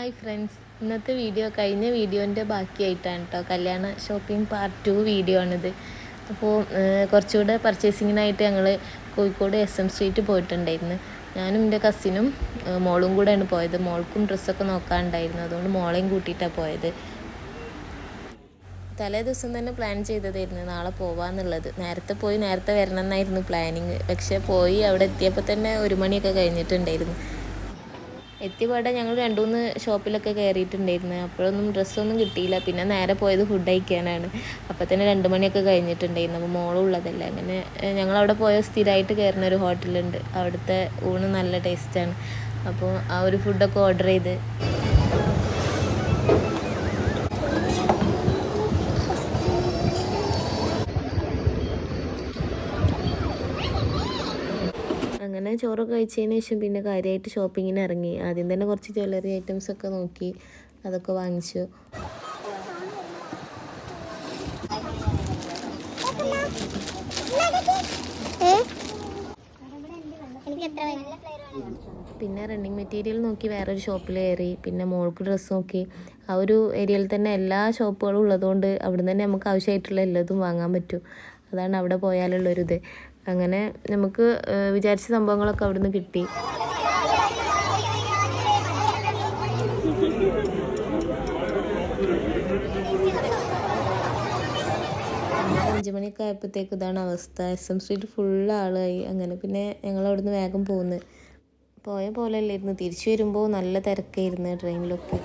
Hi friends, ഇന്നത്തെ video കഴിഞ്ഞ വീഡിയോൻ്റെ ബാക്കിയായിട്ടാണ് കേട്ടോ. കല്യാണ ഷോപ്പിംഗ് പാർട്ട് 2 വീഡിയോ ആണിത്. അപ്പോൾ കുറച്ചുകൂടെ പർച്ചേസിങ്ങിനായിട്ട് ഞങ്ങൾ കോഴിക്കോട് SM സ്ട്രീറ്റ് പോയിട്ടുണ്ടായിരുന്നു. ഞാനും എൻ്റെ കസിനും മോളും കൂടെയാണ് പോയത്. മോൾക്കും ഡ്രസ്സൊക്കെ നോക്കാനുണ്ടായിരുന്നു, അതുകൊണ്ട് മോളെയും കൂട്ടിയിട്ടാണ് പോയത്. തലേ ദിവസം തന്നെ പ്ലാൻ ചെയ്തതായിരുന്നു നാളെ പോവാന്നുള്ളത്. നേരത്തെ പോയി നേരത്തെ വരണം എന്നായിരുന്നു പ്ലാനിങ്. പക്ഷേ പോയി അവിടെ എത്തിയപ്പോൾ തന്നെ 1 മണിയൊക്കെ കഴിഞ്ഞിട്ടുണ്ടായിരുന്നു. എത്തിയപാടെ ഞങ്ങൾ 2-3 ഷോപ്പിലൊക്കെ കയറിയിട്ടുണ്ടായിരുന്നു. അപ്പോഴൊന്നും ഡ്രസ്സൊന്നും കിട്ടിയില്ല. പിന്നെ നേരെ പോയത് ഫുഡ് കഴിക്കാനാണ്. അപ്പോൾ തന്നെ 2 മണിയൊക്കെ കഴിഞ്ഞിട്ടുണ്ടായിരുന്നു. അപ്പോൾ മോളും ഉള്ളതല്ല. അങ്ങനെ ഞങ്ങളവിടെ പോയ സ്ഥിരമായിട്ട് കയറുന്ന ഒരു ഹോട്ടലുണ്ട്. അവിടുത്തെ ഊണ് നല്ല ടേസ്റ്റാണ്. അപ്പോൾ ആ ഒരു ഫുഡൊക്കെ ഓർഡർ ചെയ്ത് അങ്ങനെ ചോറൊക്കെ കഴിച്ചതിന് ശേഷം പിന്നെ കാര്യമായിട്ട് ഷോപ്പിങ്ങിന് ഇറങ്ങി. ആദ്യം തന്നെ കുറച്ച് ജ്വല്ലറി ഐറ്റംസൊക്കെ നോക്കി, അതൊക്കെ വാങ്ങിച്ചു. പിന്നെ റണ്ണിങ് മെറ്റീരിയൽ നോക്കി വേറൊരു ഷോപ്പിൽ കയറി. പിന്നെ മോൾക്ക് ഡ്രസ്സ് നോക്കി. ആ ഒരു ഏരിയയിൽ തന്നെ എല്ലാ ഷോപ്പുകളും ഉള്ളതുകൊണ്ട് അവിടെ നിന്ന് തന്നെ നമുക്ക് ആവശ്യമായിട്ടുള്ള എല്ലാതും വാങ്ങാൻ പറ്റും. അതാണ് അവിടെ പോയാലുള്ളൊരിത്. അങ്ങനെ നമുക്ക് വിചാരിച്ച സംഭവങ്ങളൊക്കെ അവിടെ നിന്ന് കിട്ടി. 5 മണിയൊക്കെ ആയപ്പോഴത്തേക്ക് ഇതാണ് അവസ്ഥ. SM സ്ട്രീറ്റ് ഫുൾ ആളായി. അങ്ങനെ പിന്നെ ഞങ്ങൾ അവിടെ നിന്ന് വേഗം പോയ പോലെ അല്ലായിരുന്നു. തിരിച്ചു വരുമ്പോൾ നല്ല തിരക്കായിരുന്നു ട്രെയിനിലൊക്കെ.